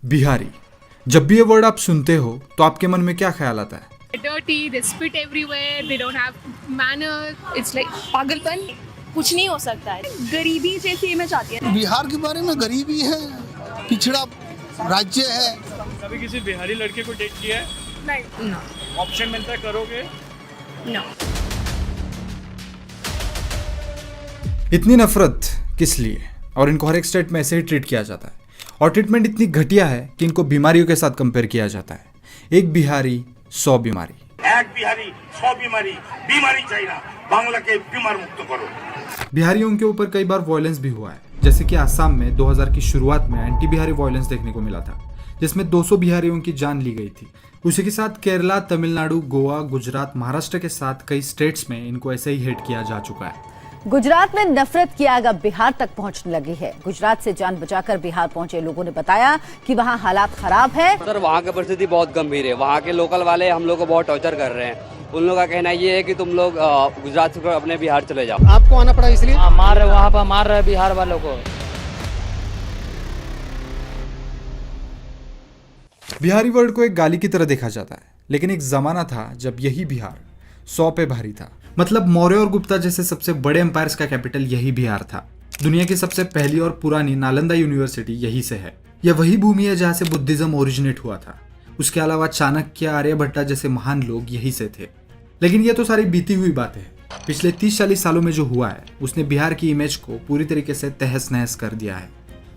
बिहारी, जब भी ये वर्ड आप सुनते हो तो आपके मन में क्या ख्याल आता है? dirty, they spit everywhere, they don't have manners. It's like पागलपन. कुछ नहीं हो सकता है। गरीबी जैसी इमेज आती है। बिहार के बारे में गरीबी है, पिछड़ा राज्य है। कभी किसी बिहारी लड़के को डेट किया है? नहीं. No. ऑप्शन मिलता है, करोगे? No. इतनी नफरत किस लिए? और इनको हर एक स्टेट में ऐसे ही ट्रीट किया जाता है और ट्रीटमेंट इतनी घटिया है कि इनको बीमारियों के साथ कंपेयर किया जाता है। एक बिहारी 100 बीमारी। एक बिहारी 100 बीमारी, बीमारी चाहिए ना, बांग्ला के बीमार मुक्त करो। बिहारियों के ऊपर कई बार वायलेंस भी हुआ है, जैसे कि आसाम में 2000 की शुरुआत में एंटी बिहारी वायलेंस देखने को मिला था, जिसमें 200 बिहारियों की जान ली गई थी। उसी के साथ केरला, तमिलनाडु, गोवा, गुजरात, महाराष्ट्र के साथ कई स्टेट्स में इनको ऐसे ही हेट किया जा चुका है। गुजरात में नफरत की आग अब बिहार तक पहुंचने लगी है। गुजरात से जान बचाकर बिहार पहुंचे लोगों ने बताया कि वहां हालात खराब है। सर, वहाँ की परिस्थिति बहुत गंभीर है। वहाँ के लोकल वाले हम लोग को बहुत टॉर्चर कर रहे हैं। उन लोगों का कहना ये है कि तुम लोग गुजरात से अपने बिहार चले जाओ। आपको आना पड़ा इसलिए? मार रहे, वहाँ पर मार रहे बिहार वालों को। बिहारी वर्ड को एक गाली की तरह देखा जाता है, लेकिन एक जमाना था जब यही बिहार 100 पे भारी था। मतलब मौर्य और गुप्ता जैसे सबसे बड़े एम्पायर्स का कैपिटल यही बिहार था। दुनिया की सबसे पहली और पुरानी नालंदा यूनिवर्सिटी यही से है। यह वही भूमि है जहाँ से बुद्धिज्म ओरिजिनेट हुआ था। उसके अलावा चाणक्य, आर्यभट्टा जैसे महान लोग यही से थे। लेकिन ये तो सारी बीती हुई बातें हैं। पिछले 30-40 सालों में जो हुआ है उसने बिहार की इमेज को पूरी तरीके से तहस नहस कर दिया है।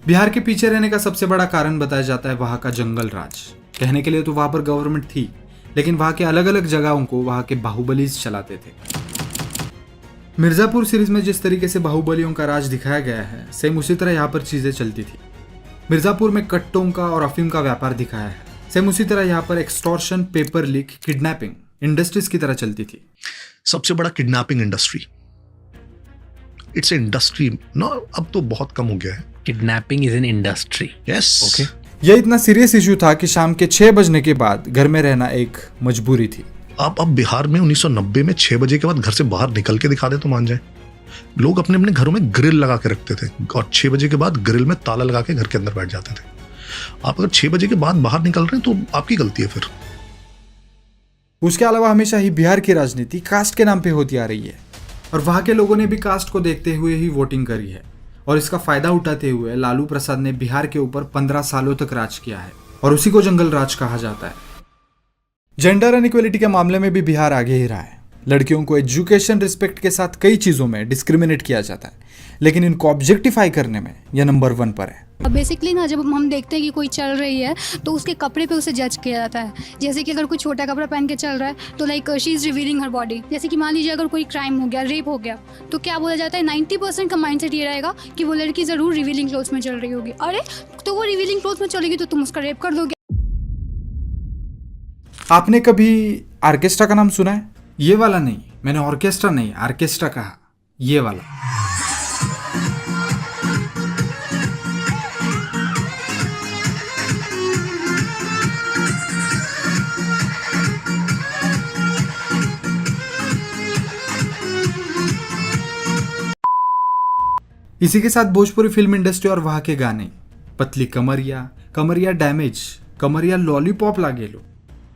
बिहार के पीछे रहने का सबसे बड़ा कारण बताया जाता है वहाँ का जंगल राज। कहने के लिए तो वहाँ पर गवर्नमेंट थी, लेकिन वहाँ के अलग अलग जगहों को वहाँ के बाहुबलीज चलाते थे। मिर्जापुर सीरीज में जिस तरीके से बाहुबलियों का राज दिखाया गया है, सेम उसी तरह यहाँ पर चीजें चलती थी। मिर्जापुर में कट्टों का और अफीम का व्यापार दिखाया है। सेम उसी तरह यहाँ पर extortion, paper leak, kidnapping industries की तरह चलती थी। सबसे बड़ा किडनैपिंग इंडस्ट्री, इट्स इंडस्ट्री ना, अब तो बहुत कम हो गया है। Kidnapping is an industry. Yes, okay. यह इतना सीरियस इशू था कि शाम के 6 बजने के बाद घर में रहना एक मजबूरी थी। अब बिहार में 1990 में 6 बजे के बाद घर से बाहर निकल के दिखा दे तो मान जाए। लोग अपने अपने घरों में ग्रिल लगा के रखते थे और 6 बजे के बाद ग्रिल में ताला लगा के घर के अंदर बैठ जाते थे। आप अगर 6 बजे के बाद बाहर निकल रहे हैं तो आपकी गलती है फिर। उसके अलावा हमेशा ही बिहार की राजनीति कास्ट के नाम पे होती आ रही है और वहां के लोगों ने भी कास्ट को देखते हुए ही वोटिंग करी है। और इसका फायदा उठाते हुए लालू प्रसाद ने बिहार के ऊपर 15 सालों तक राज किया है और उसी को जंगल राज कहा जाता है। जेंडर इनइक्वालिटी के मामले में भी बिहार आगे ही रहा है। लड़कियों को एजुकेशन, रिस्पेक्ट के साथ कई चीजों में डिस्क्रिमिनेट किया जाता है, लेकिन इनको ऑब्जेक्टिफाई करने में यह नंबर 1 पर है। बेसिकली ना, जब हम देखते हैं कि कोई चल रही है तो उसके कपड़े पे उसे जज किया जाता है। जैसे कि अगर कोई छोटा कपड़ा पहन के चल रहा है तो like she is revealing her body. जैसे कि मान लीजिए अगर कोई क्राइम हो गया, रेप हो गया, तो क्या बोला जाता है, 90% का माइंडसेट ये रहेगा कि वो लड़की जरूर रिवीलिंग क्लोथ्स में चल रही होगी। अरे तो वो रिवीलिंग क्लोथ्स में चलेगी तो तुम उसका रेप कर दोगे। आपने कभी ऑर्केस्ट्रा का नाम सुना है? ये वाला नहीं, मैंने ऑर्केस्ट्रा नहीं, ऑर्केस्ट्रा कहा, ये वाला। इसी के साथ भोजपुरी फिल्म इंडस्ट्री और वहां के गाने, पतली कमरिया, कमरिया डैमेज, कमरिया लॉलीपॉप लागे लो,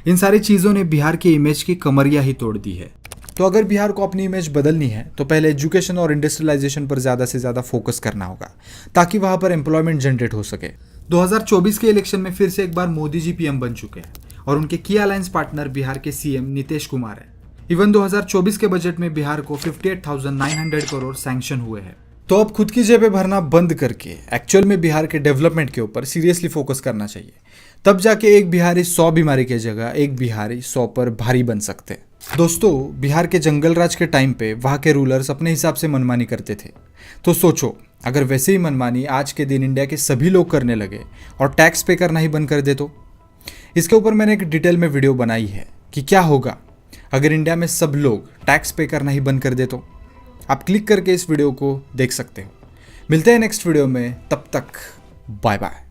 इन सारी चीजों ने बिहार की इमेज की कमरिया ही तोड़ दी है। तो अगर बिहार को अपनी इमेज बदलनी है तो पहले एजुकेशन और इंडस्ट्रियलाइजेशन पर ज्यादा से ज्यादा फोकस करना होगा ताकि वहां पर एम्प्लॉयमेंट जनरेट हो सके। 2024 के इलेक्शन में फिर से एक बार मोदी जी पीएम बन चुके हैं और उनके की अलायंस पार्टनर बिहार के सीएम नीतीश कुमार है। इवन 2024 के बजट में बिहार को 58,900 करोड़ सैंक्शन हुए हैं। तो अब खुद की जेबें भरना बंद करके एक्चुअल में बिहार के डेवलपमेंट के ऊपर सीरियसली फोकस करना चाहिए। तब जाके एक बिहारी 100 बीमारी के जगह एक बिहारी 100 पर भारी बन सकते। दोस्तों, बिहार के जंगल राज के टाइम पे वहाँ के रूलर्स अपने हिसाब से मनमानी करते थे। तो सोचो, अगर वैसे ही मनमानी आज के दिन इंडिया के सभी लोग करने लगे और टैक्स पे करना ही बंद कर दे तो? इसके ऊपर मैंने एक डिटेल में वीडियो बनाई है कि क्या होगा अगर इंडिया में सब लोग टैक्स पे करना ही बंद कर दे तो। आप क्लिक करके इस वीडियो को देख सकते हो। मिलते हैं नेक्स्ट वीडियो में, तब तक बाय बाय।